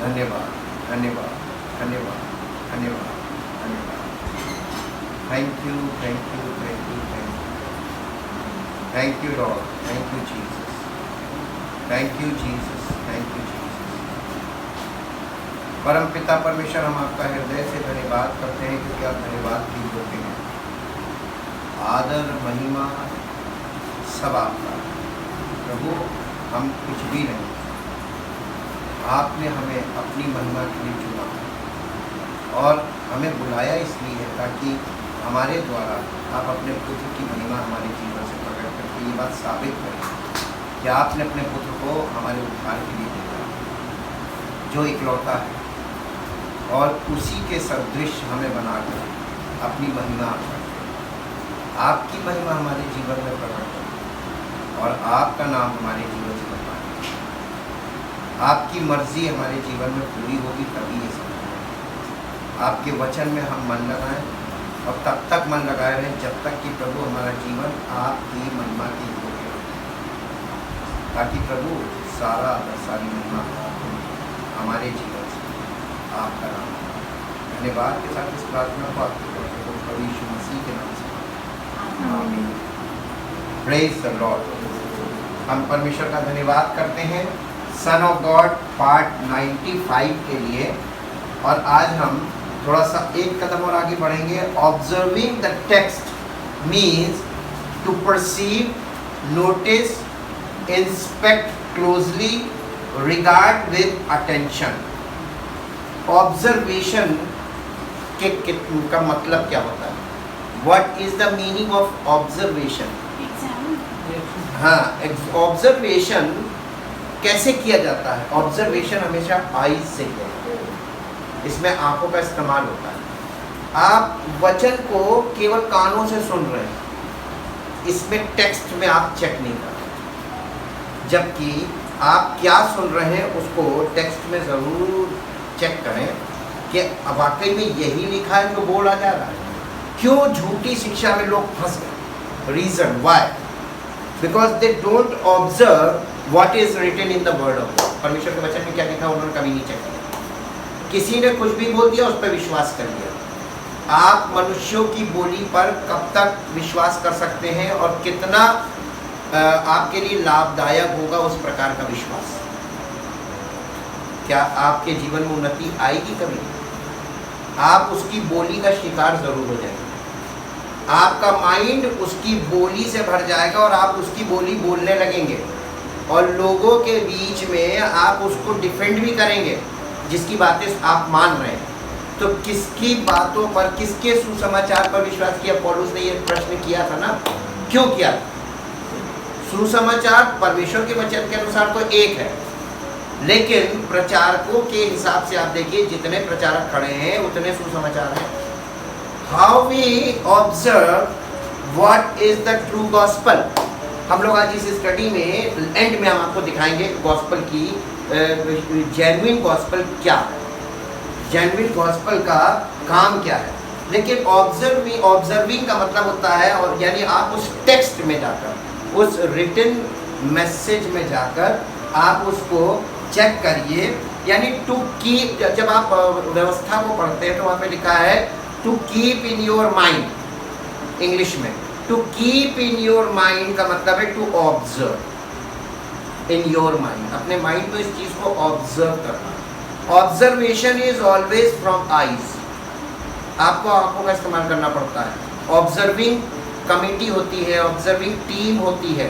धन्यवाद धन्यवाद धन्यवाद धन्यवाद धन्यवाद। Thank you thank you thank you thank you thank you Lord, thank you Jesus, thank you Jesus, thank you Jesus. परम पिता परमेश्वर, हम आपका हृदय से धन्यवाद करते हैं क्योंकि आप धन्यवाद की योग्य हैं। आदर महिमा सब आपका प्रभु, हम कुछ भी नहीं, आपने हमें अपनी महिमा के लिए चुना और हमें बुलाया इसलिए है ताकि हमारे द्वारा आप अपने पुत्र की महिमा हमारे जीवन से प्रकट करके ये बात साबित करें कि आपने अपने पुत्र को हमारे उद्धार के लिए भेजा, जो इकलौता है, और उसी के सदृश हमें बनाकर अपनी महिमा आपकी महिमा हमारे जीवन में प्रकट करें और आपका नाम हमारे जीवन से बनवाए। आपकी मर्जी हमारे जीवन में पूरी होगी तभी ये सब होगा। आपके वचन में हम मन लगाएं और तब तक मन लगाए रहें जब तक कि प्रभु हमारा जीवन आपकी महिमा के योग्य हो, ताकि प्रभु सारा सारी महिमा हमारे जीवन से आपका नाम। धन्यवाद के साथ इस प्रार्थना को आपके प्रभु यीशु मसीह के नाम से आमीन। Praise the Lord. हम परमेश्वर का धन्यवाद करते हैं सन ऑफ गॉड पार्ट 95 के लिए। और आज हम थोड़ा सा एक कदम और आगे बढ़ेंगे। Observing the text means to perceive, notice, inspect closely, regard with attention. Observation का मतलब क्या होता है? What is the meaning of observation? हाँ, ऑब्जर्वेशन कैसे किया जाता है? ऑब्जर्वेशन हमेशा आईज से किया जाता है, इसमें आंखों का इस्तेमाल होता है। आप वचन को केवल कानों से सुन रहे हैं, इसमें टेक्स्ट में आप चेक नहीं कर रहे, जबकि आप क्या सुन रहे हैं उसको टेक्स्ट में ज़रूर चेक करें कि वाकई में यही लिखा है जो बोला जा रहा है। क्यों झूठी शिक्षा में लोग फंस गए? Reason why? Because they don't observe what is written in the word of God. परमेश्वर के वचन में क्या लिखा उन्होंने कभी नहीं चेक किया। किसी ने कुछ भी बोल दिया, उस पर विश्वास कर लिया। आप मनुष्यों की बोली पर कब तक विश्वास कर सकते हैं और कितना आपके लिए लाभदायक होगा उस प्रकार का विश्वास? क्या आपके जीवन में उन्नति आएगी? कभी आप उसकी बोली का शिकार जरूर हो जाएंगे। आपका माइंड उसकी बोली से भर जाएगा और आप उसकी बोली बोलने लगेंगे और लोगों के बीच में आप उसको डिफेंड भी करेंगे जिसकी बातें आप मान रहे हैं। तो किसकी बातों पर, किसके सुसमाचार पर विश्वास किया? पौलुस ने ये प्रश्न किया था ना, क्यों किया? सुसमाचार परमेश्वर के वचन के अनुसार तो एक है, लेकिन प्रचारकों के हिसाब से आप देखिए जितने प्रचारक खड़े हैं उतने सुसमाचार हैं। How we observe what is the true gospel. हम लोग आज इस स्टडी में एंड में हम आपको दिखाएंगे गॉस्पल की जेन्युइन गॉस्पल क्या है, जेन्युइन गॉस्पल का काम क्या है। लेकिन ऑब्जर्विंग का मतलब होता है, और यानी आप उस टेक्स्ट में जाकर, उस रिटन मैसेज में जाकर आप उसको चेक करिए। यानी टू कीप, जब आप व्यवस्था को पढ़ते हैं तो वहाँ पे लिखा है to keep in your mind. English में to keep in your mind का मतलब है to observe in your mind. अपने माइंड में इस चीज़ को ऑब्जर्व करना। Observation is always from eyes. आपको आंखों का इस्तेमाल करना पड़ता है। ऑब्जर्विंग कमेटी होती है, ऑब्जर्विंग टीम होती है।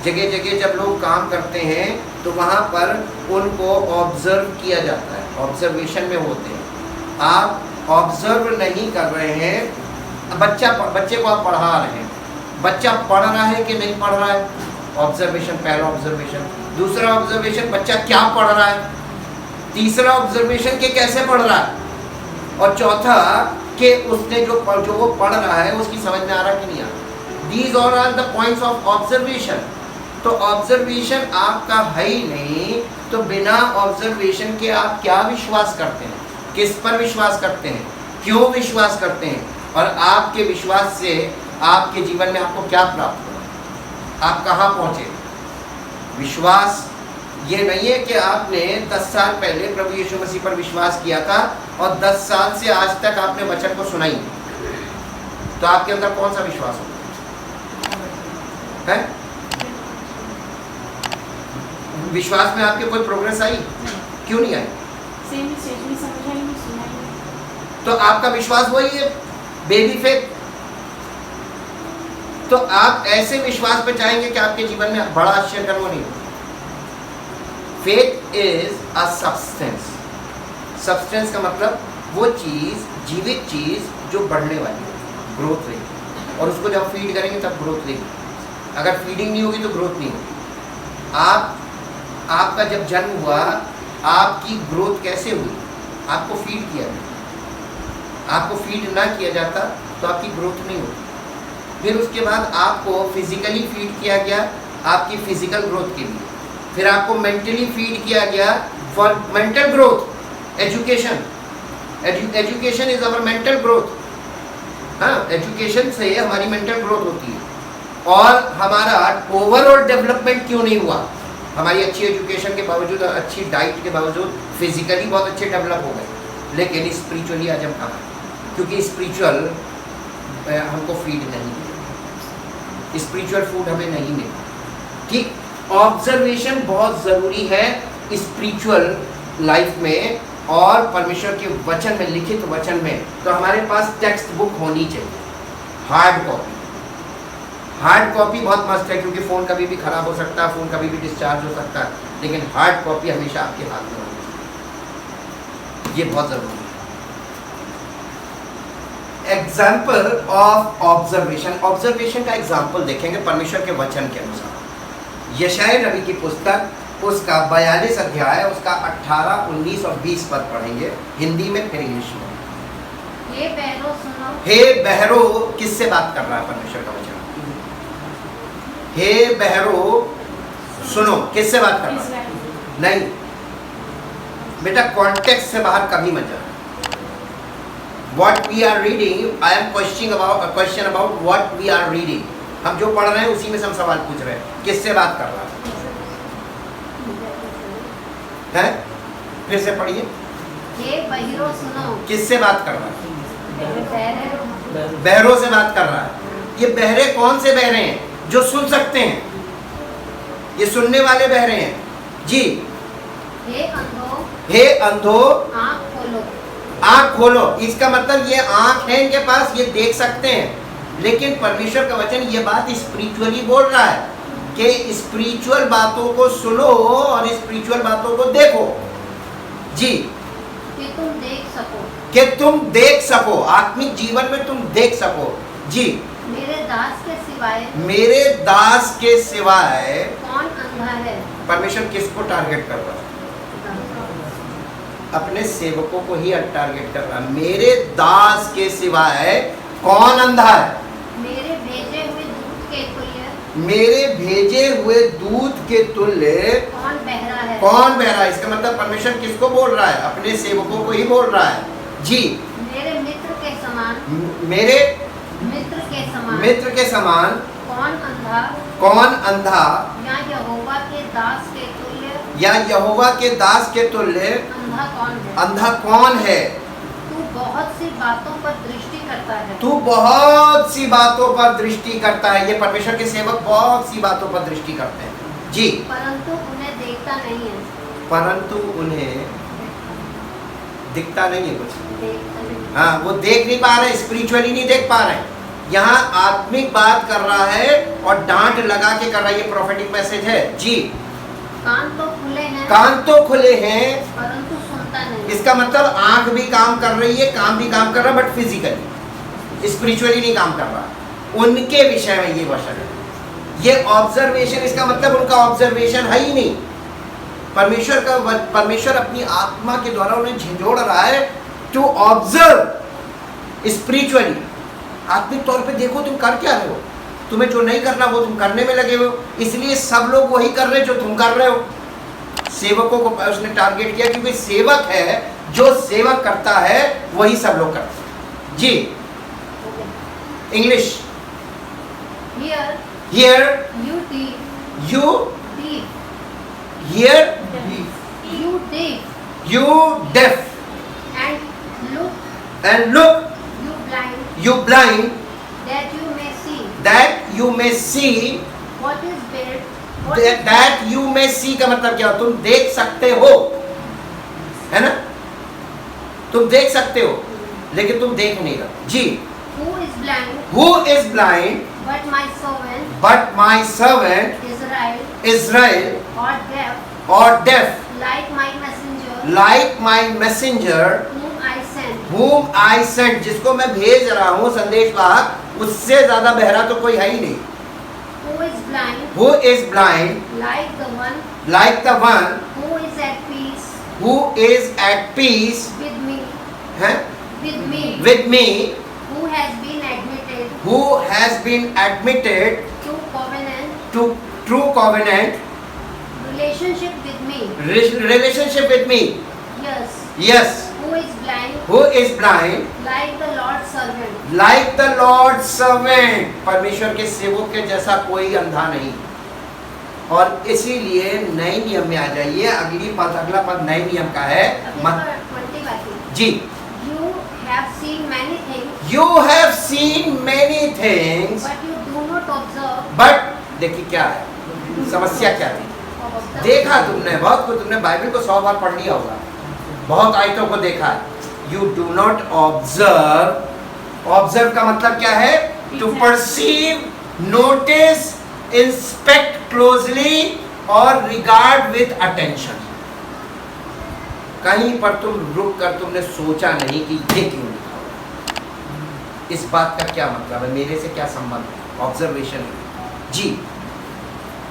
जगह जगह जब लोग काम करते हैं तो वहाँ पर उनको ऑब्जर्व किया जाता है, ऑब्जर्वेशन में होते हैं। आप ऑब्जर्व नहीं कर रहे हैं, बच्चे को आप पढ़ा रहे हैं, बच्चा पढ़ रहा है कि नहीं पढ़ रहा है? ऑब्जर्वेशन, पहला ऑब्जर्वेशन। दूसरा ऑब्जर्वेशन, बच्चा क्या पढ़ रहा है? तीसरा ऑब्जर्वेशन के कैसे पढ़ रहा है? और चौथा कि उसने जो वो पढ़ रहा है उसकी समझ में आ रहा कि नहीं आ रहा। These all are the points of observation. तो ऑब्जर्वेशन आपका है ही नहीं, तो बिना ऑब्जर्वेशन के आप क्या विश्वास करते हैं? किस पर विश्वास करते हैं? क्यों विश्वास करते हैं? और आपके विश्वास से आपके जीवन में आपको क्या प्राप्त हुआ? आप कहाँ पहुँचे? विश्वास ये नहीं है कि आपने 10 साल पहले प्रभु यीशु मसीह पर विश्वास किया था और 10 साल से आज तक आपने वचन को सुना ही, तो आपके अंदर कौन सा विश्वास होगा? है विश्वास में आपके कोई प्रोग्रेस आई? क्यों नहीं आई? तो आपका विश्वास वही है, बेबी फेथ। तो आप ऐसे विश्वास पे चाहेंगे कि आपके जीवन में बड़ा आश्चर्य कर्म नहीं हो। Faith is a substance. Substance का मतलब वो चीज, जीवित चीज जो बढ़ने वाली है, ग्रोथ रहेगी, और उसको जब फीड करेंगे तब ग्रोथ रहेगी। अगर फीडिंग नहीं होगी तो ग्रोथ नहीं होगी। आपका जब जन्म हुआ, आपकी ग्रोथ कैसे हुई? आपको फीड किया गया। आपको फीड ना किया जाता तो आपकी ग्रोथ नहीं होती। फिर उसके बाद आपको फिजिकली फीड किया गया आपकी फिजिकल ग्रोथ के लिए, फिर आपको मेंटली फीड किया गया for mental growth. Education is our mental growth. हाँ, एजुकेशन से हमारी मेंटल ग्रोथ होती है। और हमारा ओवरऑल डेवलपमेंट क्यों नहीं हुआ? हमारी अच्छी एजुकेशन के बावजूद, अच्छी डाइट के बावजूद फिजिकली बहुत अच्छे डेवलप हो गए, लेकिन स्पिरिचुअली आज हम कहाँ? क्योंकि स्पिरिचुअल हमको फीड नहीं मिले, स्पिरिचुअल फूड हमें नहीं मिला। ठीक, ऑब्जर्वेशन बहुत ज़रूरी है स्पिरिचुअल लाइफ में और परमेश्वर के वचन में, लिखित वचन में। तो हमारे पास टेक्स्ट बुक होनी चाहिए, हार्ड कॉपी। हार्ड कॉपी बहुत मस्त है क्योंकि फ़ोन कभी भी ख़राब हो सकता है, फ़ोन कभी भी डिस्चार्ज हो सकता है, लेकिन हार्ड कॉपी हमेशा आपके हाथ में होनी चाहिए, ये बहुत ज़रूरी है। Example of observation. ऑब्जर्वेशन का एग्जाम्पल देखेंगे परमेश्वर के वचन के अनुसार। यशायाह नबी की पुस्तक उसका 42 अध्याय, उसका 18, 19 और 20 पद पढ़ेंगे, हिंदी में फिर इंग्लिश में। हे बहरो सुनो। हे बहरो किससे बात कर रहा है परमेश्वर का वचन? हे बहरो सुनो, किससे बात कर रहा है? नहीं बेटा, कॉन्टेक्स्ट से बाहर कभी मत जाना। What we are reading, I am questioning about a question about what we are reading. हम जो पढ़ रहे हैं उसी में से हम सवाल पूछ रहे हैं, किससे बात कर रहा है? फिर से पढ़िए। हे बहरो सुनो। किससे बात कर रहा है? बहरे। बहरों से बात कर रहा है। ये बहरे कौन से बहरे हैं? जो सुन सकते हैं, ये सुनने वाले बहरे हैं जी। हे अंधो। हे अंधो आँख खोलो। आँख खोलो। इसका मतलब ये आँख है इनके पास, ये देख सकते हैं, लेकिन परमेश्वर का वचन ये बात स्पिरिचुअली बोल रहा है कि स्पिरिचुअल बातों को सुनो और स्पिरिचुअल बातों को देखो जी, कि तुम देख सको। कि तुम देख सको, आत्मिक जीवन में तुम देख सको जी। मेरे दास के सिवाय। मेरे दास के सिवाय कौन अंधा है? परमेश्वर किसको टारगेट कर रहा है? अपने सेवकों को ही टारगेट कर रहा है। मेरे दास के सिवाय कौन अंधा है? मेरे भेजे हुए दूत के तुल्य। मेरे भेजे हुए दूत के तुल्य कौन बहरा है? कौन बहरा है? इसका मतलब परमेश्वर किसको बोल रहा है? अपने सेवकों को ही बोल रहा है जी। मेरे मित्र के समान। मेरे मित्र के समान। मित्र के समान कौन अंधा? कौन अंधा? या यहोवा के दास के तुल्य। या यहोवा के दास के तुल्य अंधा कौन है? अंधा कौन है? तू बहुत सी बातों पर दृष्टि करता है। तू बहुत सी बातों पर दृष्टि करता है। ये परमेश्वर के सेवक बहुत सी बातों पर दृष्टि करते हैं जी, परंतु उन्हें देखता नहीं है। परंतु उन्हें दिखता नहीं है कुछ। देखता नहीं। हाँ, वो देख नहीं पा रहे, स्पिरिचुअली नहीं देख पा रहे। यहाँ आत्मिक बात कर रहा है और डांट लगा के कर रहा है। ये प्रोफेटिक मैसेज है जी। कान तो खुले हैं। कान तो खुले हैं, परंतु सुनता नहीं। इसका मतलब आंख भी काम कर रही है, कान भी काम कर रहा है, बट फिजिकली, स्पिरिचुअली नहीं काम कर रहा। उनके विषय में ये वचन है। ये ऑब्जर्वेशन, इसका मतलब उनका ऑब्जर्वेशन है ही नहीं। परमेश्वर अपनी आत्मा के द्वारा उन्हें झिझोड़ रहा है टू ऑब्जर्व स्पिरिचुअली। आत्मिक तौर पे देखो तुम कर क्या रहे हो। तुम्हें जो नहीं करना वो तुम करने में लगे हो, इसलिए सब लोग वही कर रहे हैं जो तुम कर रहे हो। सेवकों को उसने टारगेट किया क्योंकि सेवक है, जो सेवक करता है वही सब लोग करते हैं जी। English. Here Here you you thief hear, You deaf, you deaf, and and look, look, you blind, you blind, that you may see. that you may see, What is bad? What is that you may see का मतलब क्या हो? तुम देख सकते हो, है ना? तुम देख सकते हो, लेकिन तुम देख नहीं रहे। जी, Who is blind? who is blind, But my servant but my servant Israel, Israel, or deaf, or deaf, like my messenger, like my messenger, whom I sent. whom I sent, जिसको मैं भेज रहा हूँ संदेशवाहक, उससे ज्यादा बहरा तो कोई है ही नहीं। Who is blind? Who is blind, Like the one like the one who is at peace who is at peace, with me, है, with me, who has been admitted to covenant, to true covenant relationship with me. relationship with me. Yes. Yes, Who is blind? who is blind, Like the Lord's servant. like the Lord's servant. परमेश्वर के सेवक के जैसा कोई अंधा नहीं। और इसीलिए नए नियम में आ जाइए, अगला पद नए नियम का है। अभी पर 20 बातें। जी, You have seen many things, you have seen many things, but you do not observe. but देखिए क्या है, समस्या क्या है? देखा तुमने बहुत कुछ, तुमने बाइबल को 100 बार पढ़ लिया होगा, बहुत आयतों को देखा है। You do not observe. Observe का मतलब क्या है? To perceive, notice, inspect closely और रिगार्ड विद अटेंशन। कहीं पर तुम रुक कर तुमने सोचा नहीं कि ये क्यों लिखा हुआ, इस बात का क्या मतलब है, मेरे से क्या संबंध है? ऑब्जर्वेशन। जी,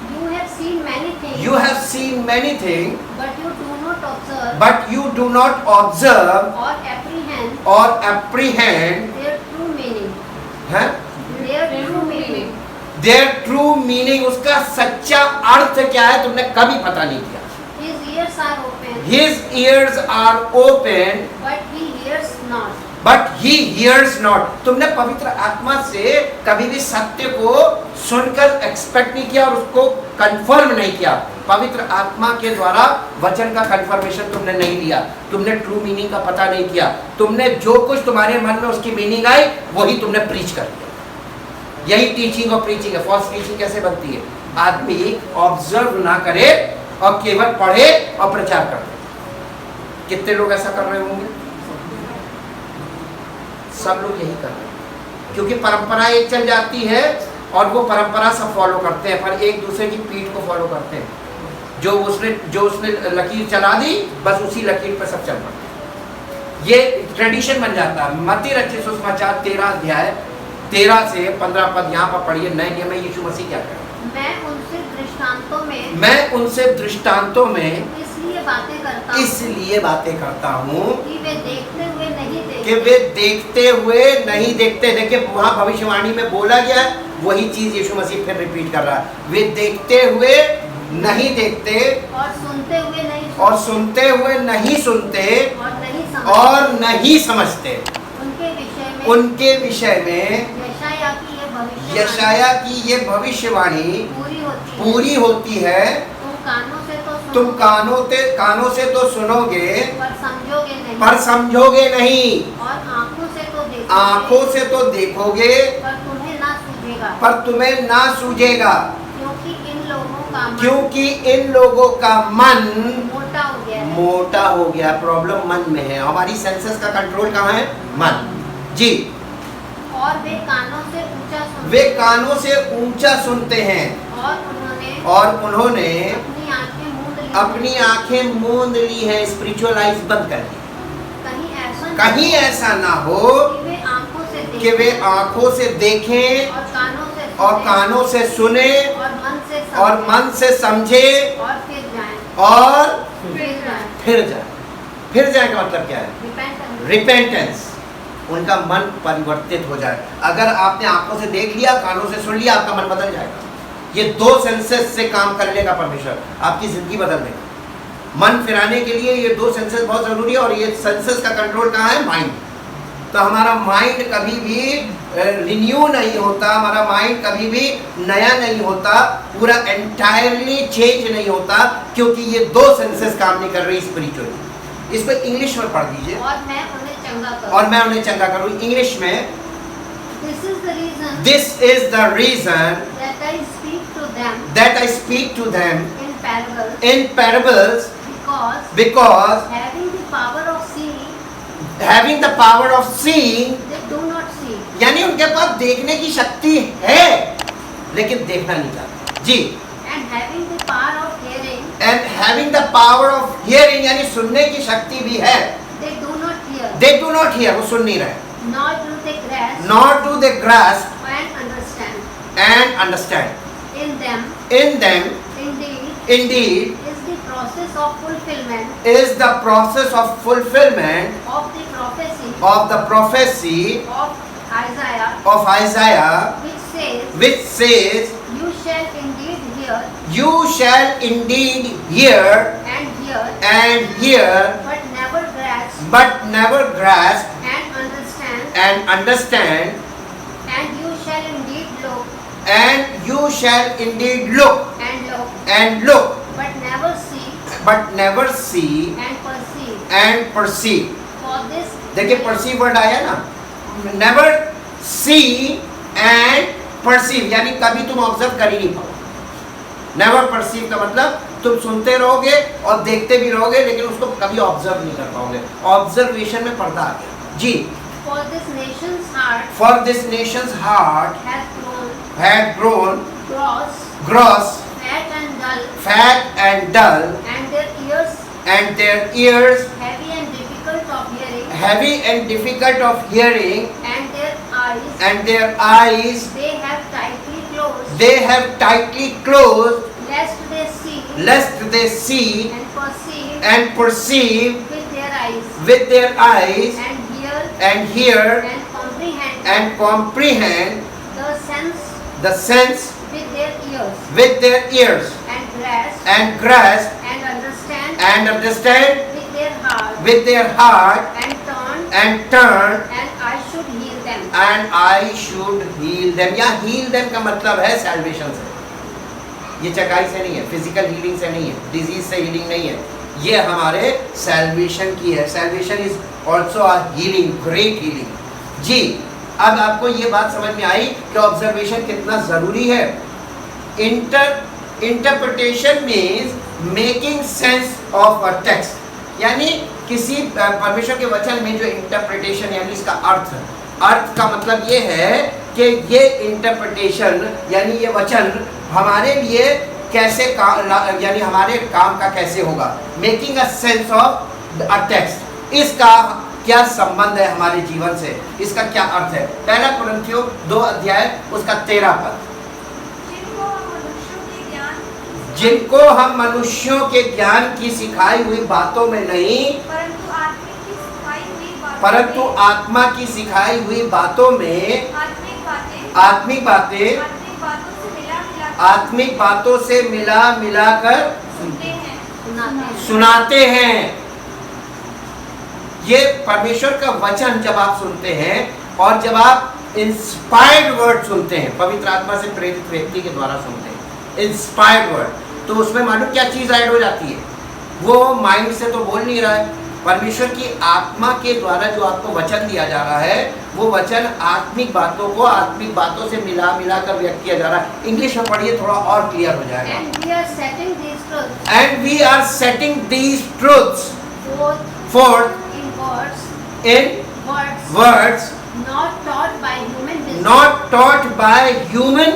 You have seen many things, you have seen many things, but you do not observe but you do not observe or apprehend or apprehend, their true meaning. है, Their true meaning. their true meaning, उसका सच्चा अर्थ क्या है तुमने कभी पता नहीं किया। His ears are open, His ears are open, but he hears not. but he hears not. तुमने पवित्र आत्मा से कभी भी सत्य को सुनकर एक्सपेक्ट नहीं किया और उसको कंफर्म नहीं किया। पवित्र आत्मा के द्वारा वचन का कंफर्मेशन तुमने नहीं लिया, तुमने ट्रू मीनिंग का पता नहीं किया, तुमने जो कुछ तुम्हारे मन में उसकी मीनिंग आई वही तुमने प्रीच कर दिया। यही टीचिंग और प्रीचिंग है। फॉल्स टीचिंग कैसे बनती है? आदमी ऑब्जर्व ना करे और केवल पढ़े और प्रचार कर दे। कितने लोग ऐसा कर रहे होंगे? सब लोग यही कर रहे हैं, क्योंकि परंपरा एक चल जाती है और वो परंपरा सब फॉलो करते हैं, पर एक दूसरे की पीठ को फॉलो करते हैं। जो उसने लकीर चला दी, बस उसी लकीर पर सब चल पड़ते हैं। ये ट्रेडिशन बन जाता है। मत्ती रचित सुसमाचार 13 अध्याय 13 से 15 पद यहाँ पर पढ़िए। नए नियम में यीशु मसीह क्या कहते हैं? मैं उनसे दृष्टांतों में इसलिए बातें करता हूँ कि वे देखते हुए नहीं देखते, कि वे देखते हुए नहीं देखते। देखिए वहां भविष्यवाणी में बोला गया, वही चीज यीशु मसीह फिर रिपीट कर रहा है। वे देखते हुए नहीं देखते और सुनते हुए नहीं और सुनते हुए नहीं सुनते और नहीं समझते। और नहीं समझते। उनके विषय में यशाया की ये भविष्यवाणी पूरी होती है। तुम कानों से तो सुनोगे पर समझोगे नहीं, और आँखों से तो देखोगे पर तुम्हें ना सूझेगा, क्योंकि इन लोगों का मन मोटा हो गया। प्रॉब्लम मन में है। हमारी सेंसेस का कंट्रोल कहाँ है? मन। जी, और वे कानों से ऊंचा सुनते हैं और उन्होंने अपनी आंखें मूंद ली हैं, स्पिरिचुअल आइज बंद कर दी। कहीं ऐसा ना हो कि वे आंखों से देखें और कानों से सुने और मन से समझे और फिर जाए का मतलब क्या है? रिपेंटेंस। उनका मन परिवर्तित हो जाए। अगर आपने आंखों से देख लिया, कानों से सुन लिया, आपका मन बदल जाएगा। ये 2 सेंसेस से काम कर लेगा परमेश्वर, आपकी जिंदगी बदल देगा। मन फिराने के लिए ये 2 सेंसेस बहुत जरूरी है, और ये सेंसेस का कंट्रोल कहाँ है? माइंड। तो हमारा माइंड कभी भी रिन्यू नहीं होता, हमारा माइंड कभी भी नया नहीं होता, पूरा एंटायरली चेंज नहीं होता, क्योंकि ये दो सेंसेस काम नहीं कर रही स्पिरिचुअली। इसको इंग्लिश में पढ़ दीजिए। और मैं उन्हें चंगा करूं। और मैं उन्हें चंगा करूं। इंग्लिश में This is the reason that I speak to them them in parables, because having the power of seeing, they do not see, यानी उनके पास देखने की शक्ति है लेकिन देखना नहीं चाहते जी। and having the power of hearing यानी सुनने की शक्ति भी है, they do not hear, वो सुन नहीं रहे। nor do they grasp and understand. and understand. In them, indeed, is the process of fulfillment of the prophecy of Isaiah, which says, you shall indeed hear you shall indeed hear and hear, but never grasp and understand, and you shall indeed look and look, but never see and perceive. For this देखिए perceive word आया ना, never see and perceive यानी कभी तुम observe कर ही नहीं पाओ। never perceive का मतलब तुम सुनते रहोगे और देखते भी रहोगे लेकिन उसको कभी ऑब्जर्व नहीं कर पाओगे। ऑब्जर्वेशन में पर्दा आ गया जी। For this nation's heart had grown gross, fat and dull, and their ears heavy and difficult of hearing, and their eyes they have tightly closed, lest they see and perceive with their eyes and hear and comprehend the sense with their ears and grasp and understand with their heart and turn and I should heal them. या heal them का मतलब है salvation से। ये चकाई से नहीं है, physical healing से नहीं है, डिजीज से हीलिंग नहीं है, ये हमारे सैल्वेशन की है। Salvation is also a healing, great healing जी। अब आपको ये बात समझ में आई कि ऑब्जर्वेशन कितना जरूरी है। Interpretation means making sense of a text, यानी किसी परमेश्वर के वचन में जो इंटरप्रिटेशन यानी इसका अर्थ का मतलब ये है कि ये इंटरप्रिटेशन यानी ये वचन हमारे लिए कैसे यानी हमारे काम का कैसे होगा। Making a sense of a text, इसका क्या संबंध है हमारे जीवन से, इसका क्या अर्थ है। पहला कुरिन्थियों 2 अध्याय उसका 13 पद, जिनको हम मनुष्यों के ज्ञान की सिखाई हुई बातों में नहीं परंतु आत्मा की सिखाई हुई बातों में आत्मिक बातों से मिला कर सुनाते हैं। ये परमेश्वर का वचन जब आप सुनते हैं और जब आप इंस्पायर्ड वर्ड सुनते हैं, पवित्र आत्मा से प्रेरित व्यक्ति के द्वारा सुनते हैं इंस्पायर्ड वर्ड, तो उसमें मालूम क्या चीज ऐड हो जाती है। वो माइंड से तो बोल नहीं रहा है, परमेश्वर की आत्मा के द्वारा जो आपको वचन दिया जा रहा है वो वचन आत्मिक बातों को आत्मिक बातों से मिला कर व्यक्त किया जा रहा है। इंग्लिश में पढ़िए, थोड़ा और क्लियर हो जाएगा। And we are setting these truths forth in words not taught by human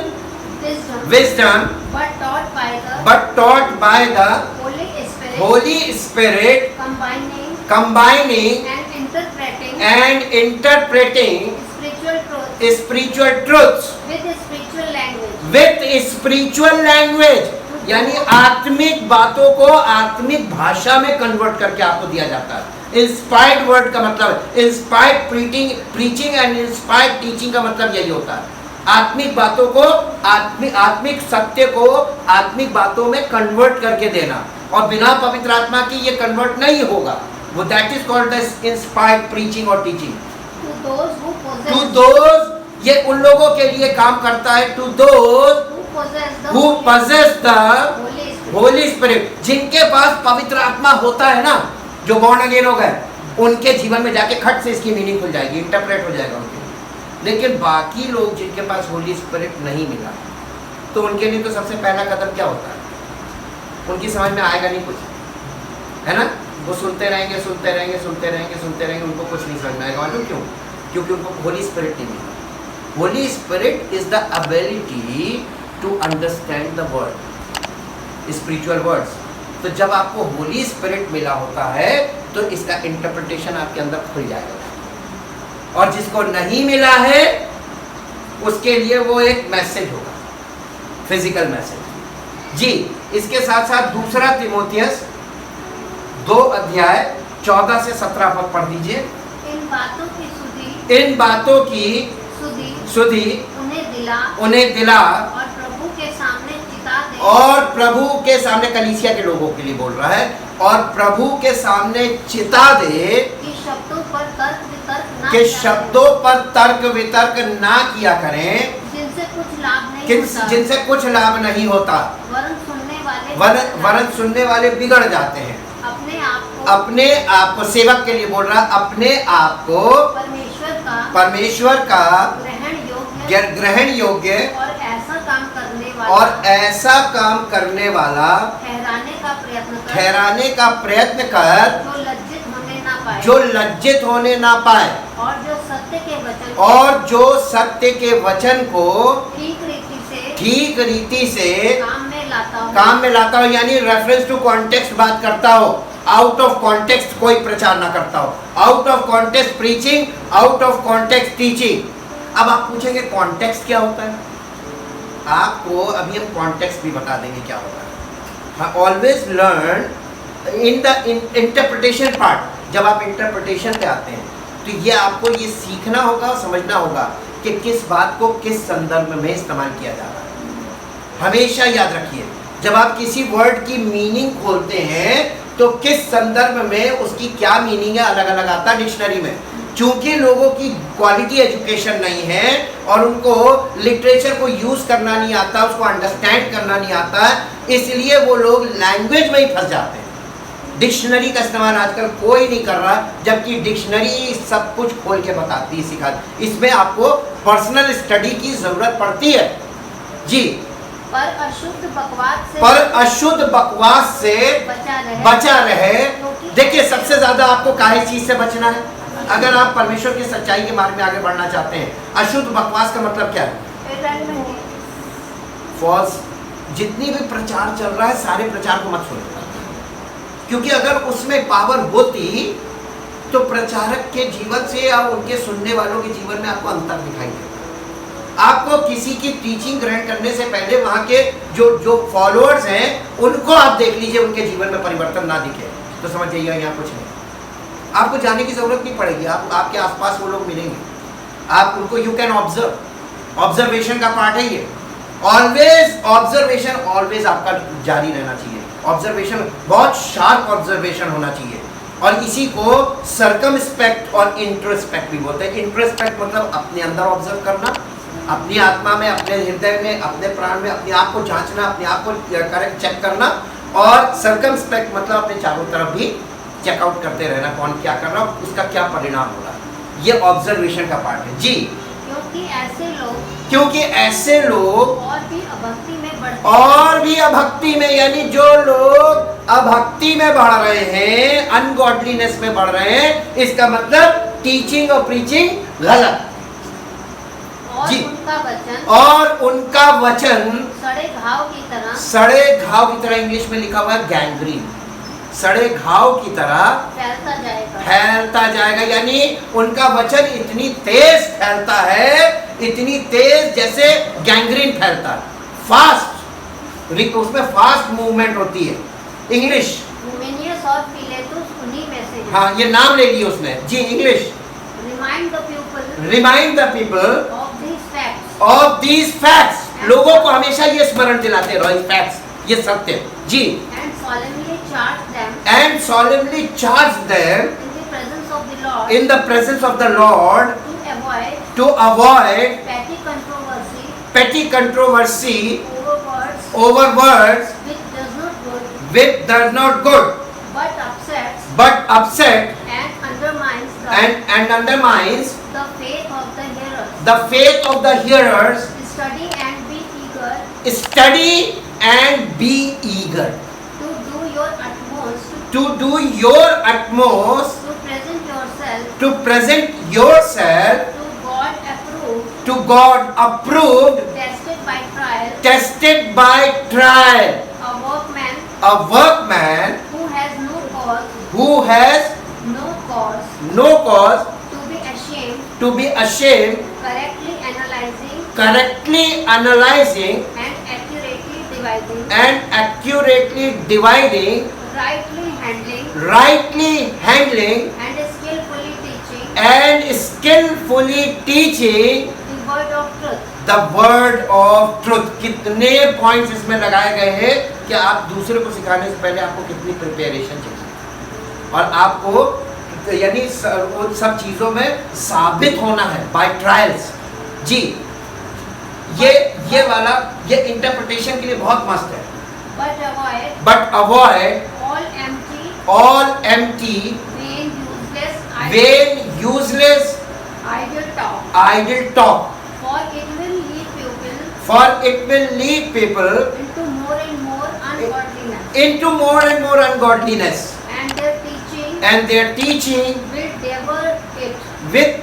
wisdom, but taught by the Holy Spirit, combining and interpreting spiritual truths with spiritual language, यानी आत्मिक बातों को आत्मिक भाषा में कन्वर्ट करके आपको दिया जाता है। इंस्पायर्ड वर्ड का मतलब inspired preaching and inspired teaching का मतलब यही होता है। आत्मिक बातों को आत्मिक सत्य को आत्मिक बातों में कन्वर्ट करके देना, और बिना पवित्र आत्मा की ये कन्वर्ट नहीं होगा। वो that is called the inspired preaching और teaching. to those who to possess those, ये उन लोगों के लिए काम करता है, to those who possess the who possess the Holy Spirit. Holy spirit, जिनके पास पवित्र आत्मा होता है ना, जो बॉर्न अगेन हो गए, उनके जीवन में जाके खट से इसकी मीनिंग खुल जाएगी, इंटरप्रेट हो जाएगा उनके लिए। लेकिन बाकी लोग जिनके पास होली स्पिरिट नहीं मिला, तो उनके लिए तो सबसे पहला कदम क्या होता है? उनकी समझ में आएगा नहीं कुछ, है ना? वो सुनते रहेंगे, सुनते रहेंगे, सुनते रहेंगे, सुनते रहेंगे, उनको कुछ नहीं समझ में आएगा। मालूम क्यों? क्योंकि उनको होली स्पिरिट नहीं मिला। Holy Spirit is the ability to understand the word, spiritual words. तो जब आपको होली स्पिरिट मिला होता है तो इसका इंटरप्रिटेशन आपके अंदर खुल जाएगा, और जिसको नहीं मिला है उसके लिए वो एक मैसेज होगा, फिजिकल मैसेज। जी, इसके साथ साथ दूसरा तिमोथियस 2 अध्याय 14 से 17 पद पढ़ दीजिए। इन बातों की सुधि इन बातों की सुधि उन्हें दिला और प्रभु के सामने चिता दे, और प्रभु के सामने, कलीसिया के लोगों के लिए बोल रहा है, और प्रभु के सामने चिता दे कि शब्दों पर तर्क वितर्क ना कि किया शब्दों पर तर्क वितर्क ना किया करें, जाए, जिनसे कुछ लाभ नहीं होता, जिनसे कुछ लाभ नहीं होता, वरन सुनने वाले बिगड़ जाते हैं। अपने आप को, सेवक के लिए बोल रहा, अपने आप को परमेश्वर का ग्रहण योग्य और ऐसा काम करने वाला ठहराने का प्रयत्न कर, जो लज्जित होने ना पाए, और जो सत्य के वचन को ठीक रीति से काम में लाता हो, यानी रेफरेंस टू कॉन्टेक्स्ट बात करता हो, आउट ऑफ कॉन्टेक्स्ट कोई प्रचार ना करता हो, out of context preaching, out of context teaching. अब आप पूछेंगे कॉन्टेक्स्ट क्या होता है? आपको अभी हम कॉन्टेक्स्ट भी बता देंगे क्या होता है। Always learn in the interpretation part. जब आप इंटरप्रिटेशन पे आते हैं तो ये आपको ये सीखना होगा, समझना होगा कि किस बात को किस संदर्भ में इस्तेमाल किया जा रहा है। हमेशा याद रखिए, जब आप किसी वर्ड की मीनिंग खोलते हैं तो किस संदर्भ में उसकी क्या मीनिंग है अलग अलग आता है डिक्शनरी में। चूंकि लोगों की क्वालिटी एजुकेशन नहीं है और उनको लिटरेचर को यूज करना नहीं आता, उसको अंडरस्टैंड करना नहीं आता, इसलिए वो लोग लैंग्वेज में ही फंस जाते हैं। डिक्शनरी का इस्तेमाल आजकल कोई नहीं कर रहा, जबकि डिक्शनरी सब कुछ खोल के बताती है, सिखाती। इसमें आपको पर्सनल स्टडी की जरूरत पड़ती है। जी, पर अशुद्ध बकवास से बचा रहे। देखिए, सबसे ज्यादा आपको काहे चीज से बचना है? अगर आप परमेश्वर की सच्चाई के मार्ग में आगे बढ़ना चाहते हैं, अशुद्ध बकवास का मतलब क्या है? फॉल्स। जितनी भी प्रचार चल रहा है सारे प्रचार को मत सुनो, क्योंकि अगर उसमें पावर होती तो प्रचारक के जीवन से या उनके सुनने वालों के जीवन में आपको अंतर दिखाई देता। आपको किसी की टीचिंग ग्रहण करने से पहले वहां के जो फॉलोअर्स हैं उनको आप देख लीजिए, उनके जीवन में परिवर्तन ना दिखे तो समझ जाइए यहाँ कुछ नहीं। आपको जाने की जरूरत नहीं पड़ेगी, आपके आसपास वो लोग मिलेंगे, आप उनको यू कैन ऑब्जर्व। ऑब्जर्वेशन का पार्ट है ये। ऑलवेज ऑब्जर्वेशन, ऑलवेज आपका जारी रहना चाहिए। ऑब्जर्वेशन बहुत शार्प ऑब्जर्वेशन होना चाहिए, और इसी को सर्कमस्पेक्ट और इंट्रोस्पेक्ट भी बोलते हैं। इंट्रोस्पेक्ट मतलब अपने अंदर ऑब्जर्व करना, अपनी आत्मा में, अपने हृदय में, अपने प्राण में अपने आप को जांचना, अपने आप को करेक्ट चेक करना, और सर्कमस्पेक्ट मतलब अपने चारों तरफ भी चेकआउट करते रहना, कौन क्या कर रहा है, उसका क्या परिणाम हो रहा है। ये ऑब्जर्वेशन का पार्ट है। जी, क्योंकि ऐसे लोग और भी अभक्ति में, यानी जो लोग अभक्ति में बढ़ रहे हैं, अनगॉडलीनेस में बढ़ रहे हैं, इसका मतलब टीचिंग और प्रीचिंग गलत। जी, और उनका वचन सड़े घाव की तरह इंग्लिश में लिखा हुआ है गैंग्रीन, सड़े घाव की तरह फैलता जाएगा। यानी उनका वचन इतनी तेज फैलता है, इतनी तेज जैसे गैंग्रीन फैलता है, फास्ट, उसमें फास्ट मूवमेंट होती है। इंग्लिश और फिलेतुस उन्हीं में से। हाँ, ये नाम ले लिया उसने। जी, English remind the people of these facts. लोगों को हमेशा ये स्मरण दिलाते रहो, ये फैक्ट्स, ये सत्य। जी, and solemnly charge them presence of the Lord in the presence of the Lord to avoid petty petty controversy over over words words which does not good, which does not good, but but upsets upset and undermines and undermines the faith of the hearers. the faith of the hearers. Study and be eager Study and be eager to do your utmost to do your utmost to present to present yourself yourself to God approved, to God approved, tested by trial, a workman a workman who has who has no cause to be ashamed, correctly analyzing and accurately dividing, rightly handling and skillfully teaching the word of truth. the word of truth. कितने points इसमें लगाए गए हैं कि आप दूसरे को सिखाने से पहले आपको कितनी प्रिपरेशन चाहिए और आपको यानी उन सब चीजों में साबित होना है बाय ट्रायल्स। जी ये वाला ये इंटरप्रिटेशन के लिए बहुत मस्त है। But avoid all empty, all empty, vain, useless, idle talk, for it will lead people into more and more ungodliness, and their teaching will devour it, will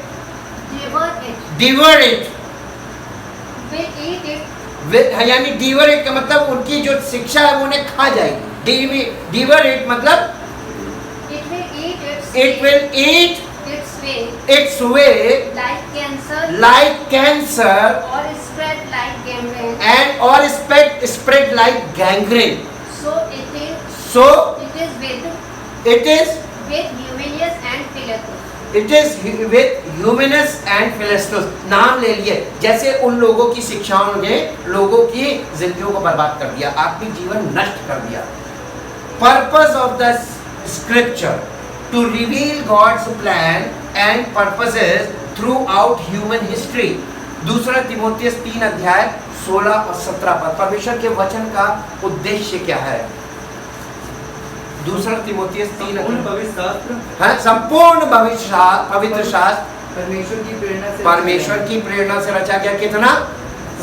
eat it, यानी डिवर it का मतलब उनकी जो शिक्षा है वो उन्हें खा जाएगी। डिवर इट मतलब it will eat its way like cancer, or spread like gangrene, and or spread like gangrene. so So it is it is with Hymenaeus and Philistus। नाम ले लिए, जैसे उन लोगों की शिक्षाओं ने लोगों की जिंदगियों को बर्बाद कर दिया, आत्मिक जीवन नष्ट कर दिया। Purpose of the scripture to reveal God's plan and purposes throughout human history। दूसरा तिमोथियस 3 अध्याय 16 और 17 पर परमेश्वर के वचन का उद्देश्य क्या है? दूसरा तिमोथियस 3 संपूर्ण पवित्र शास्त्र परमेश्वर की प्रेरणा से रचा गया। कितना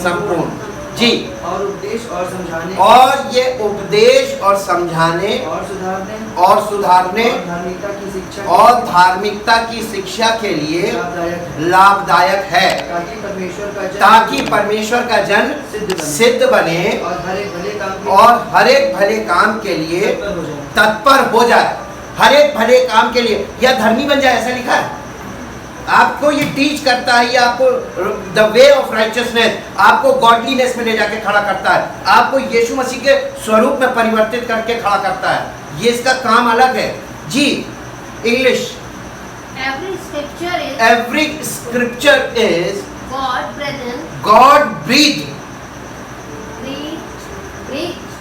संपूर्ण? जी। और ये उपदेश और समझाने और सुधारने और धार्मिकता की शिक्षा के लिए लाभदायक है, ताकि परमेश्वर का जन सिद्ध बने और हर एक भले काम के लिए तत्पर हो जाए। हर एक भले काम के लिए या धर्मी बन जाए, ऐसा लिखा है। आपको ये टीच करता है, ये आपको द वे ऑफ राइचियसनेस, आपको गॉडलीनेस में ले जाके खड़ा करता है, आपको यीशु मसीह के स्वरूप में परिवर्तित करके खड़ा करता है। ये इसका काम अलग है। जी English. Every scripture is God breath,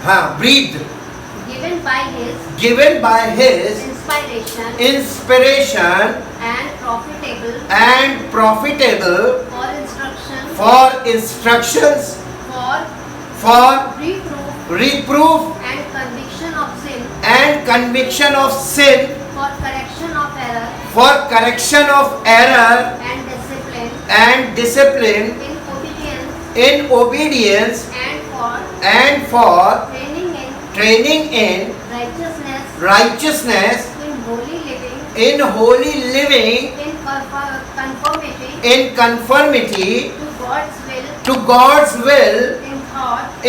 हाँ breath, given by his inspiration and profitable for instructions, for reproof and conviction of sin, for correction of error and discipline in obedience, and for training in righteousness, in holy living, in conformity to God's will,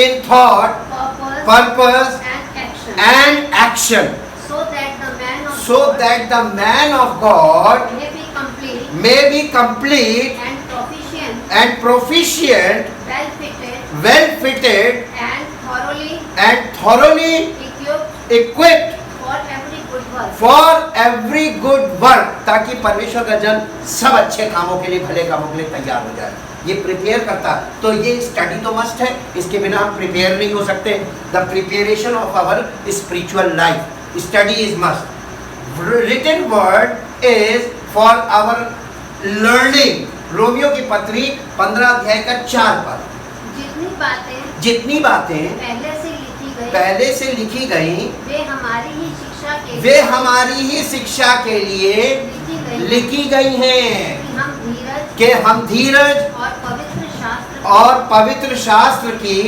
in thought, purpose and action, so that the man of God may be complete and proficient, well fitted and thoroughly equipped for every good work, ताकि परमेश्वर का जन सब अच्छे कामों के लिए, भले कामों के लिए तैयार हो जाए। ये प्रिपेयर करता है। तो ये स्टडी तो मस्ट है, इसके बिना हम प्रिपेयर नहीं हो सकते। The preparation of our spiritual life, study is must. Written word is for our learning. रोमियो की पत्री 15 अध्याय का 4 पद। जितनी बातें पहले से लिखी गई वे हमारी ही शिक्षा के लिए लिखी गई हैं कि हम धीरज और पवित्र शास्त्र की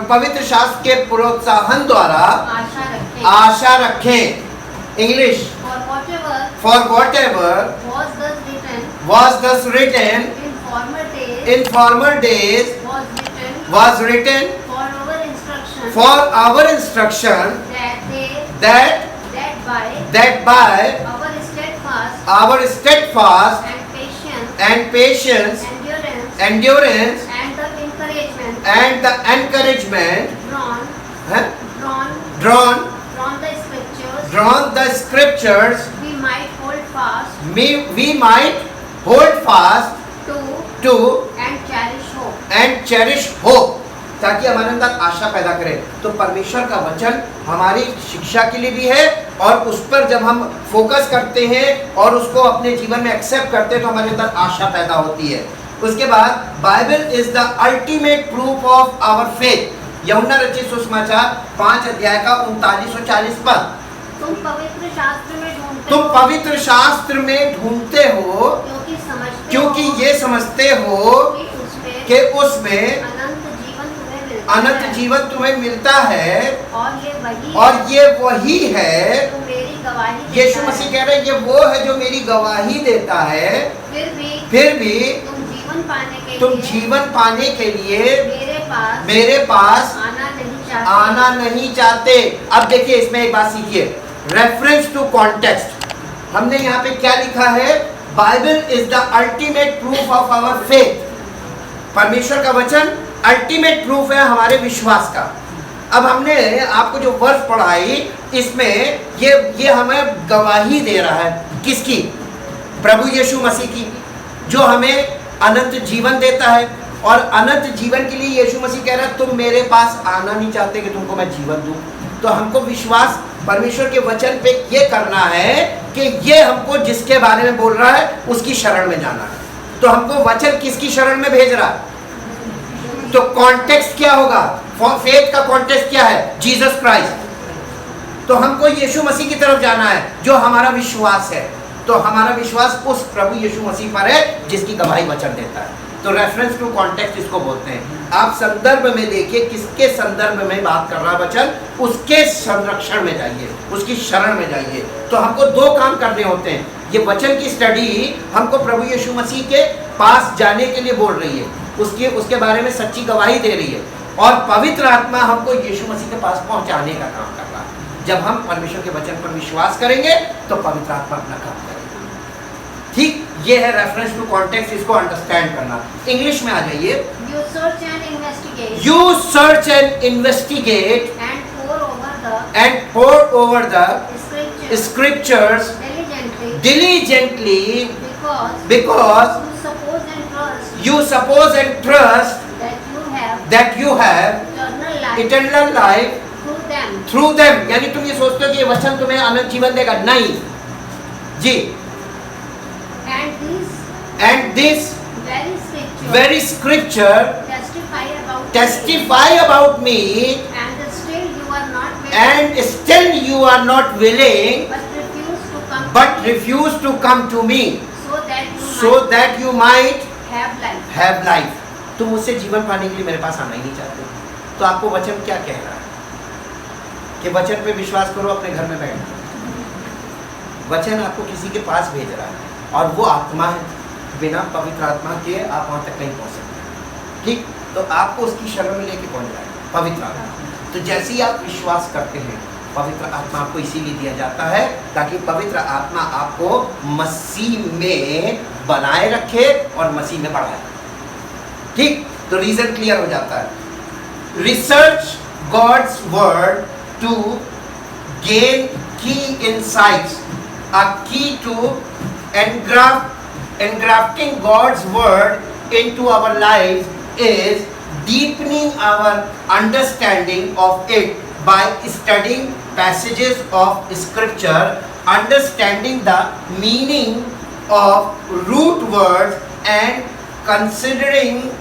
पवित्र शास्त्र के प्रोत्साहन द्वारा आशा रखें। English, for whatever was thus written in former days was written for our instruction, that by our steadfast and patience, endurance and the encouragement drawn the scriptures, we might hold fast to and cherish hope, ताकि हमारे अंदर आशा पैदा करे। तो परमेश्वर का वचन हमारी शिक्षा के लिए भी है, और उस पर जब हम फोकस करते हैं और उसको अपने जीवन में एक्सेप्ट करते हैं तो हमारे अंदर आशा पैदा होती है। उसके बाद Bible is the ultimate proof of our faith. यूहन्ना रचित सुसमाचार 5 अध्याय का 39 और 40 पद। तुम पवित्र शास्त्र में ढूंढते हो क्योंकि ये समझते हो कि उसमें अनंत जीवन तुम्हें मिलता है, और ये वही है। यीशु मसीह कह रहे हैं ये वो है जो मेरी गवाही देता है। फिर भी तुम जीवन पाने के लिए मेरे पास आना नहीं चाहते। अब देखिए, इसमें एक बात सीखिए, रेफरेंस टू कॉन्टेक्स्ट। हमने यहाँ पे क्या लिखा है? Bible is the ultimate proof of our faith. परमेश्वर का वचन अल्टीमेट प्रूफ है हमारे विश्वास का। अब हमने आपको जो वर्ष पढ़ाई, इसमें ये हमें गवाही दे रहा है। किसकी? प्रभु यीशु मसीह की, जो हमें अनंत जीवन देता है। और अनंत जीवन के लिए यीशु मसीह कह रहा है तुम मेरे पास आना नहीं चाहते कि तुमको मैं जीवन दूं। तो हमको विश्वास परमेश्वर के वचन पे ये करना है कि ये हमको जिसके बारे में बोल रहा है उसकी शरण में जाना है। तो हमको वचन किसकी शरण में भेज रहा है? तो कॉन्टेक्स्ट क्या होगा? फेथ का कॉन्टेक्स्ट क्या है? Jesus Christ. तो हमको यीशु मसीह की तरफ जाना है जो हमारा विश्वास है। तो हमारा विश्वास उस प्रभु यीशु मसीह पर है जिसकी गवाही वचन देता है। तो रेफरेंस टू कॉन्टेक्स्ट इसको बोलते हैं। आप संदर्भ में देखिए, किसके संदर्भ में बात कर रहा है वचन, उसके संरक्षण में जाइए, उसकी शरण में जाइए। तो हमको 2 काम करने होते हैं। ये वचन की स्टडी हमको प्रभु यीशु मसीह के पास जाने के लिए बोल रही है, उसके बारे में सच्ची गवाही दे रही है, और पवित्र आत्मा हमको यीशु मसीह के पास पहुंचाने का काम कर रहा है। जब हम परमेश्वर के वचन पर विश्वास करेंगे तो पवित्र आत्मा अपना काम करेगा। ठीक, ये है रेफरेंस टू कॉन्टेक्स्ट, इसको अंडरस्टैंड करना। इंग्लिश में आ जाइए। You search and investigate. You search and investigate and pore over the scriptures diligently because you suppose and trust that you have eternal life through them. यानी तुम ये सोचते हो कि ये वचन तुम्हें अनंत जीवन देगा? नहीं जी। And this very scripture testify about me, and still you are not willing, but refuse to come to me, so that you might have life. तुम मुझसे जीवन पाने के लिए मेरे पास आना ही नहीं चाहते। तो आपको वचन क्या कह रहा है? कि वचन पे विश्वास करो, अपने घर में बैठो। वचन आपको किसी के पास भेज रहा है, और वो आत्मा है। बिना पवित्र आत्मा के आप वहाँ तक नहीं पहुँच सकते। ठीक, तो आपको उसकी शरण में लेके पहुँच जाए पवित्र आत्मा। तो जैसे ही आप विश्वास करते हैं, पवित्र आत्मा आपको इसीलिए दिया जाता है ताकि पवित्र आत्मा आपको मसीह में बनाए रखे और मसीह में बढ़ाए। ठीक, तो रीजन क्लियर हो जाता है। Research God's word to gain key insights, a key to engrafting God's word into our lives is deepening our understanding of it by studying passages of scripture, understanding the meaning of root words and considering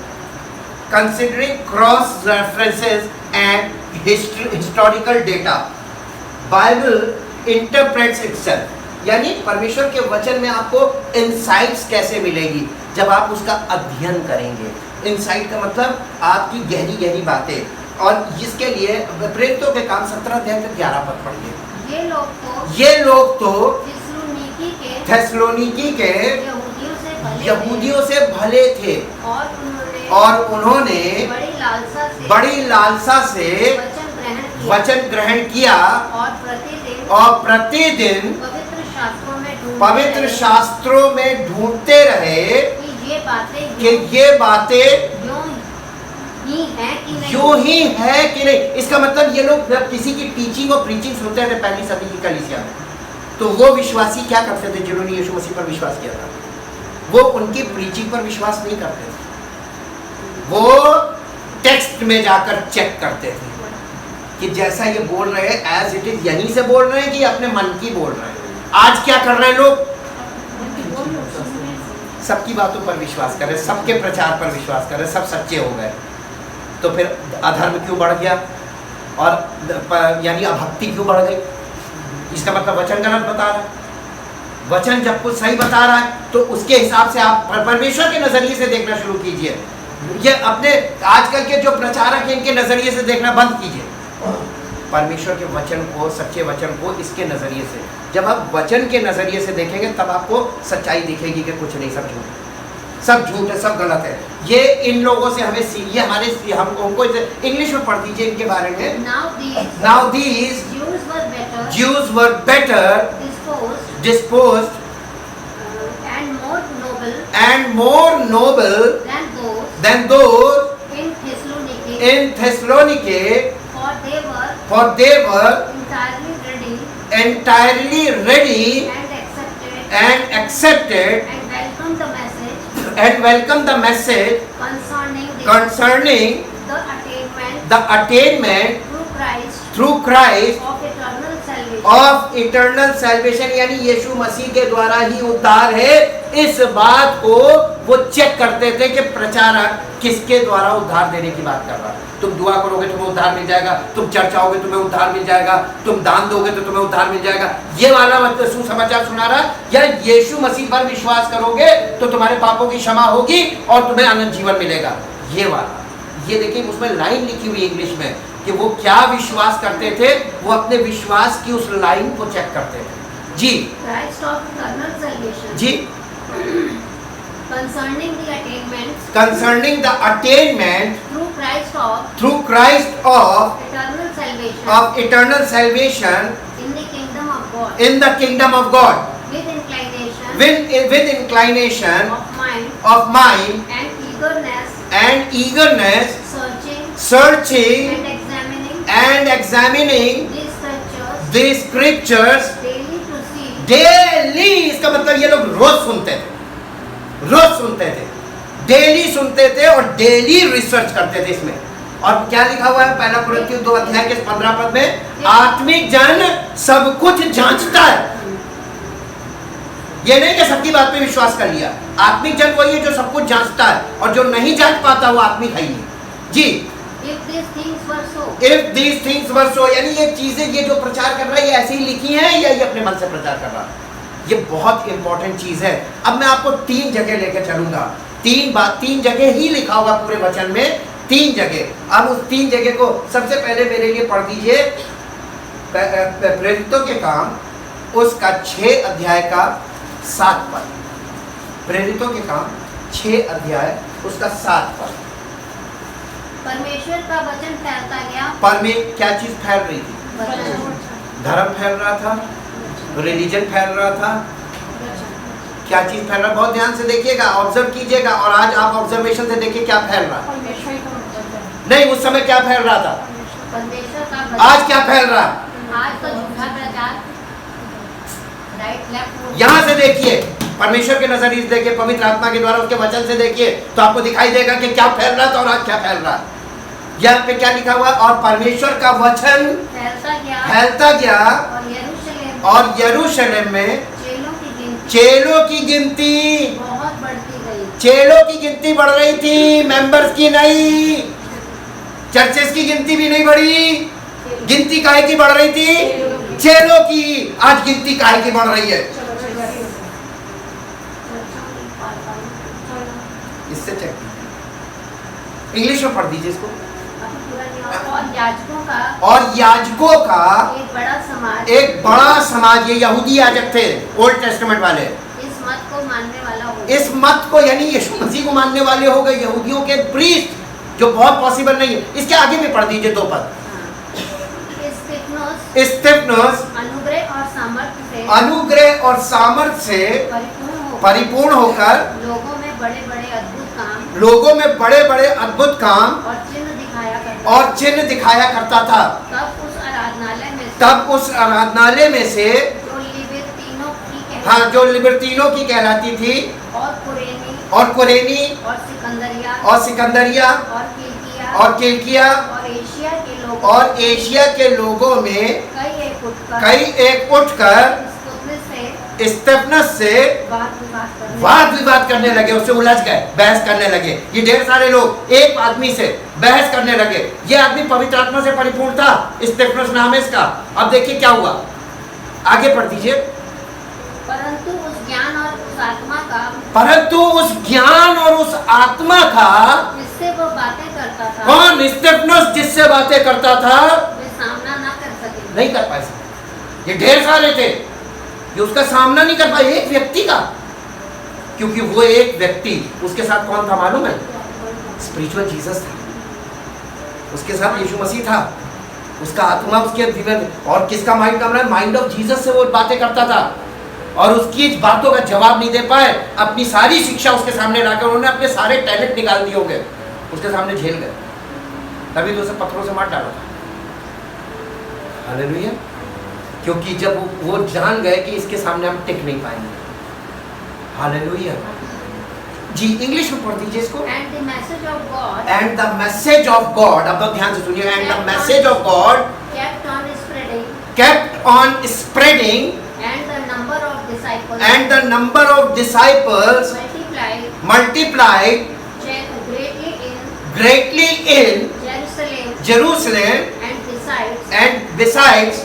cross references and historical data. Bible interprets itself. यानी परमेश्वर के वचन में आपको insights कैसे मिलेगी जब आप उसका अध्ययन करेंगे. इंसाइट का मतलब आपकी गहरी गहरी बातें. और इसके लिए प्रेरितों के काम 17 अध्याय से 11 पद पढ़िए. ये लोग तो थेसलोनिकी के यहूदियों से भले थे और उन्होंने बड़ी लालसा से वचन ग्रहण किया और प्रतिदिन पवित्र शास्त्रों में ढूंढते रहे कि ये बातें यूं ही है कि नहीं. इसका मतलब ये लोग जब किसी की टीचिंग और प्रीचिंग सुनते थे पहली सदी की कलीसिया में, तो वो विश्वासी क्या करते थे जिन्होंने यीशु मसीह पर विश्वास किया था? वो उनकी प्रीचिंग पर विश्वास नहीं करते थे, वो टेक्स्ट में जाकर चेक करते थे कि जैसा ये बोल रहे हैं एज इट इज यहीं से बोल रहे हैं कि अपने मन की बोल रहे हैं. आज क्या कर रहे हैं लोग? सबकी बातों पर विश्वास कर रहे, सबके प्रचार पर विश्वास कर रहे, सब सच्चे हो गए. तो फिर अधर्म क्यों बढ़ गया और यानी अभक्ति क्यों बढ़ गई? इसका मतलब वचन गलत बता रहा है. वचन जब कुछ सही बता रहा है तो उसके हिसाब से आप परमेश्वर के नजरिए से देखना शुरू कीजिए. ये अपने आजकल के जो प्रचारक हैं इनके नजरिए से देखना बंद कीजिए. परमेश्वर के वचन को, सच्चे वचन को इसके नजरिए से. जब आप वचन के नजरिए से देखेंगे तब आपको सच्चाई दिखेगी कि कुछ नहीं, सब झूठ है, सब झूठ है, सब गलत है. ये इन लोगों से हमें ये हमारे हमको इंग्लिश में पढ़ दीजिए इनके बारे में. Now these Jews were better disposed and more noble than those in Thessaloniki, for they were entirely ready and accepted and welcomed the message concerning the attainment through Christ of eternal salvation. यानी यीशु मसीह के द्वारा ही उद्धार है. इस बात को वो check करते थे कि प्रचारक किसके द्वारा उद्धार देने की बात कर रहा है. तुम दुआ करोगे तुम्हें उद्धार मिल जाएगा, तुम चर्च आओगे तुम्हें उद्धार मिल जाएगा, तुम दान दोगे तो तुम्हें उद्धार मिल जाएगा. ये वाला मतलब सुसमाचार सुना रहा है. या यीशु मसीह पर विश्वास करोगे तो तुम्हारे पापों की क्षमा होगी और तुम्हें अनंत जीवन मिलेगा. ये वाला, ये देखिए उसमें लाइन लिखी हुई इंग्लिश में कि वो क्या विश्वास करते थे. वो अपने विश्वास की उस लाइन को चेक करते थे. जी जी. concerning the attainment through Christ of eternal salvation in the kingdom of God with inclination of mind and eagerness searching and examining the scriptures daily. इसका मतलब ये लोग रोज सुनते थे, डेली सुनते थे और डेली रिसर्च करते थे इसमें. और क्या लिखा हुआ है पहला कुरिन्थियों 2 अध्याय के 15 पद में? आत्मिक जन सब कुछ जांचता है. ये नहीं कि सबकी बात पे विश्वास कर लिया. आत्मिक जन वही है जो सब कुछ जांचता है, और जो नहीं जांच पाता वो आत्मिक है ही. जी. If these things were so, यानी ये चीजें, ये जो प्रचार कर रहा है ये ऐसे ही लिखी हैं या ये अपने मन से प्रचार कर रहा है? ये बहुत इंपॉर्टेंट चीज है. अब मैं आपको 3 जगह लेकर चलूंगा. 3 जगह ही लिखा हुआ पूरे वचन में, 3 जगह. अब उस 3 जगह को सबसे पहले मेरे लिए पढ़ दीजिए. प्रेरितों के काम उसका 6 अध्याय का 7 पद. प्रेरितों के काम 6 अध्याय उसका 7 पद. परमेश्वर का वचन फैलता गया. क्या चीज फैल रही थी? धर्म फैल रहा था, रिलीजन फैल रहा था. क्या चीज फैल रहा? बहुत ध्यान से देखिएगा, ऑब्जर्व कीजिएगा. और आज आप ऑब्जर्वेशन से देखिए क्या फैल रहा. नहीं, उस समय क्या फैल रहा था? आज क्या फैल रहा? आज तो झूठा प्रचार. Right left. यहाँ से देखिए, परमेश्वर के नजरिए से देखिए, पवित्र आत्मा के द्वारा उसके वचन से देखिए, तो आपको दिखाई देगा कि क्या फैल रहा था और आज क्या फैल रहा है. यहाँ पे क्या लिखा हुआ है? और परमेश्वर का वचन फैलता गया और यरूशलेम में चेलों की गिनती बहुत बढ़ती गई। चेलों की गिनती बढ़ रही थी, मेंबर्स की नहीं। चर्चेस की गिनती भी नहीं बढ़ी। गिनती काहे की बढ़ रही थी? चेलों की। आज गिनती काहे की बढ़ रही है? इससे चेक कीजिए, इंग्लिश में पढ़ दीजिए इसको। और याजकों का एक बड़ा समाज, ये यहूदी याजक थे, ओल्ड टेस्टामेंट वाले, इस मत को मानने वाला हो, इस मत को यानी यीशु मसीह को मानने वाले हो गए, यहूदियों के प्रीस्ट, जो बहुत पॉसिबल नहीं है। इसके आगे में पढ़ दीजिए 2 पद। स्तिफनस अनुग्रह और सामर्थ्य से परिपूर्ण होकर लोगों में बड़े बड़े अद्भुत काम और चिन्ह दिखाया करता था। तब उस आराधनालय में से जो लिबर्टीनों की कहलाती थी, और कुरेनी और सिकंदरिया और किलकिया और एशिया के लोगों में कई एक उठकर स्तिफनस से वाद विवाद करने लगे, उससे उलझ गए, बहस करने लगे। ये ढेर सारे लोग एक आदमी से बहस करने लगे। ये आदमी पवित्र आत्मा से परिपूर्ण था, स्तिफनस नाम है इसका। अब देखिए क्या हुआ, आगे पढ़ दीजिए। परंतु उस ज्ञान और उस आत्मा का जिससे वो बातें करता था, कौन? स्तिफनस जिससे बातें करता था, वे सामना ना कर सके। नहीं कर पाए। ये ढेर सारे थे, ये उसका सामना नहीं कर पाए, एक व्यक्ति का। क्योंकि वो एक व्यक्ति, उसके साथ कौन था मालूम है? स्पिरिचुअल जीसस था, उसके साथ यीशु मसीह था, उसका आत्मा उसके जीवन। और किसका माइंड काम रहा है? माइंड ऑफ जीसस से वो बातें करता था, और उसकी बातों का जवाब नहीं दे पाए। अपनी सारी शिक्षा उसके सामने रखकर उन्होंने अपने सारे टैलेंट निकाल दिए होंगे, उसके सामने झेल गए। तभी तो उसे पत्थरों से मार डाला था। हालेलुया। क्योंकि जब वो जान गए कि इसके सामने हम टिक नहीं पाएंगे। हालेलुया। जी, इंग्लिश में पढ़ दीजिए इसको। And the message of God, and the message of God, अब तो ध्यान से सुनिए। And the message of God kept on spreading, and the number of disciples multiplied greatly in Jerusalem, and besides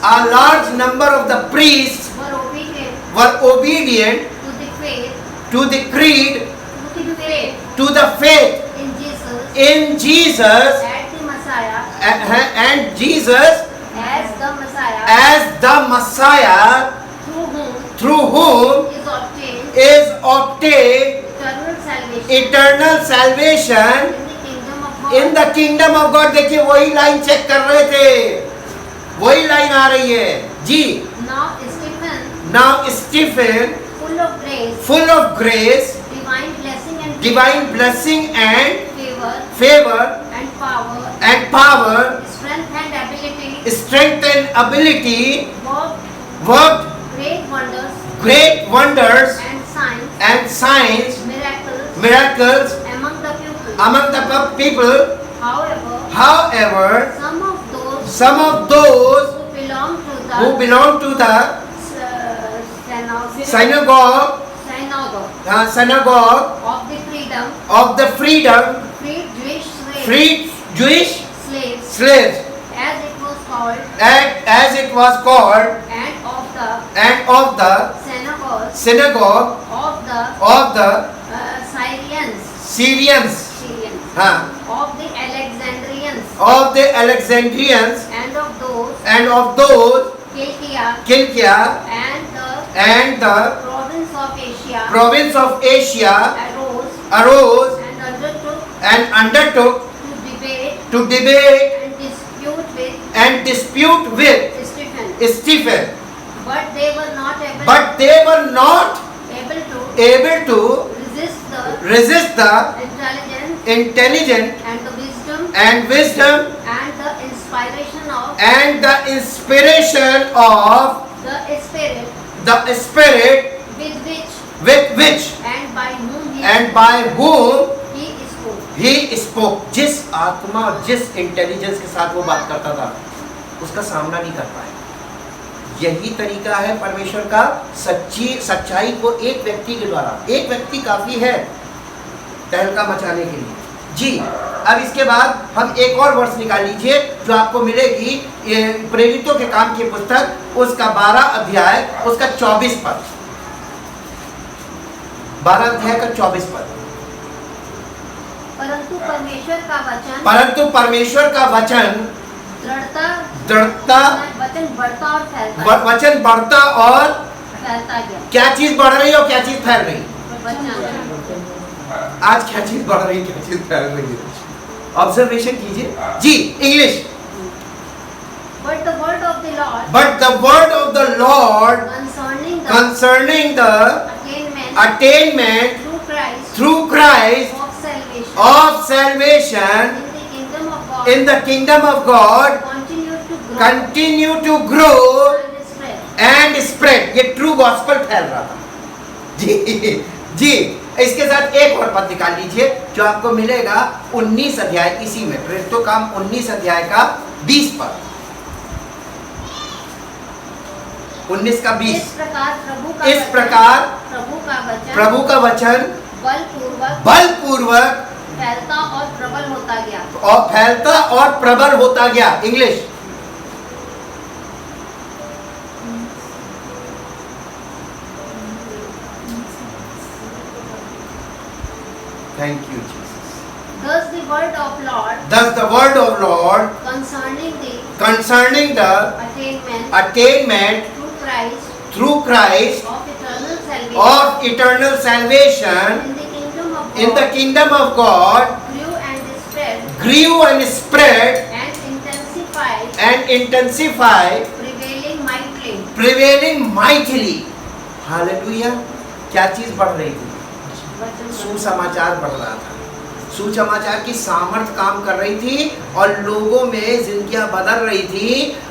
a large number of the priests were obedient to the creed, to the faith in Jesus, and Jesus as the Messiah, through whom is obtained eternal salvation in the kingdom of God। देखिए वही line check कर रहे थे, वही line आ रही है जी। Now Stephen, full of grace, divine blessing and favor and power, strength and ability, worked great wonders and signs, miracles among the people. However, some of those who belong to the synagogue of the freedom, freed Jewish slaves, as it was called, and of the synagogue of the Syrians, of the Alexandrians, and of those Kilkia, and the province of Asia arose and undertook to debate and dispute with Stephen, but they were not able to resist the intelligence and wisdom and the inspiration of the Spirit with which and by whom and by whom he spoke. He spoke. जिस आत्मा और जिस intelligence के साथ वो बात करता था उसका सामना नहीं कर पाया। यही तरीका है परमेश्वर का सच्चाई को एक व्यक्ति के द्वारा, एक व्यक्ति काफी है तहलका मचाने के लिए। जी, अब इसके बाद हम एक और वर्ष निकाल लीजिए जो आपको मिलेगी प्रेरितों के काम की पुस्तक, उसका 12 अध्याय, उसका 24 पद। 12 अध्याय का 24 पद। परंतु परमेश्वर का वचन दृढ़ता वचन बढ़ता और फैलता, वचन बढ़ता और फैलता गया। क्या चीज बढ़ रही है और क्या चीज फैल रही है? वचन। आज क्या चीज बढ़ रही है, क्या चीज फैल रही है? ऑब्जर्वेशन कीजिए जी। English. But the word of the Lord concerning the attainment through Christ of salvation in the kingdom of God continue to grow and spread। ये ट्रू गॉस्पेल फैल रहा था जी। जी, इसके साथ एक और पद निकाल लीजिए जो आपको मिलेगा 19 अध्याय, इसी में प्रेरितों काम 19 अध्याय का 20 पद। 19 का 20। इस प्रकार प्रभु का वचन बलपूर्वक फैलता और प्रबल होता गया। English. Thank you, Jesus. Thus the word of Lord concerning the attainment through Christ of eternal salvation in the kingdom of God grew and spread and intensified, prevailing mightily. Hallelujah. क्या चीज बढ़ रही थी? सुसमाचार बढ़ रहा था। सुसमाचार की सामर्थ काम कर रही थी और लोगों में जिंदगियां बदल रही थी।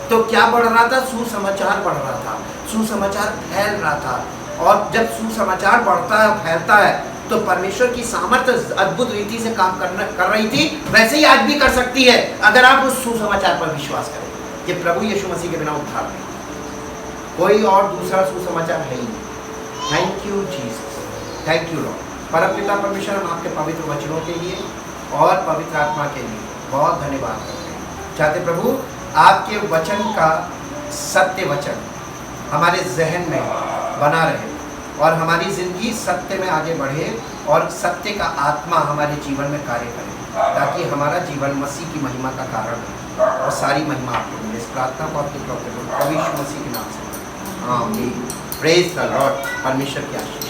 तो क्या बढ़ रहा था? सुसमाचार बढ़ रहा था, सुसमाचार फैल रहा था। और जब सुसमाचार बढ़ता है, फैलता है, तो परमेश्वर की सामर्थ अद्भुत रीति से काम कर रही थी। वैसे ही आज भी कर सकती है अगर आप उस सुसमाचार पर विश्वास करें। ये प्रभु यीशु मसीह के बिना उद्धार नहीं, कोई और दूसरा सुसमाचार है ही नहीं। Thank you Jesus, thank you Lord. परमपिता परमेश्वर, हम आपके पवित्र वचनों के लिए और पवित्र आत्मा के लिए बहुत धन्यवाद करते हैं। चाहते प्रभु आपके वचन का सत्य वचन हमारे जहन में बना रहे और हमारी जिंदगी सत्य में आगे बढ़े और सत्य का आत्मा हमारे जीवन में कार्य करे, ताकि हमारा जीवन मसीह की महिमा का कारण हो और सारी महिमा आपको मिले। इस प्रार्थना को आपके प्रभु यीशु मसीह के नाम से आमीन। Praise the Lord. परमेश्वर की आशीष।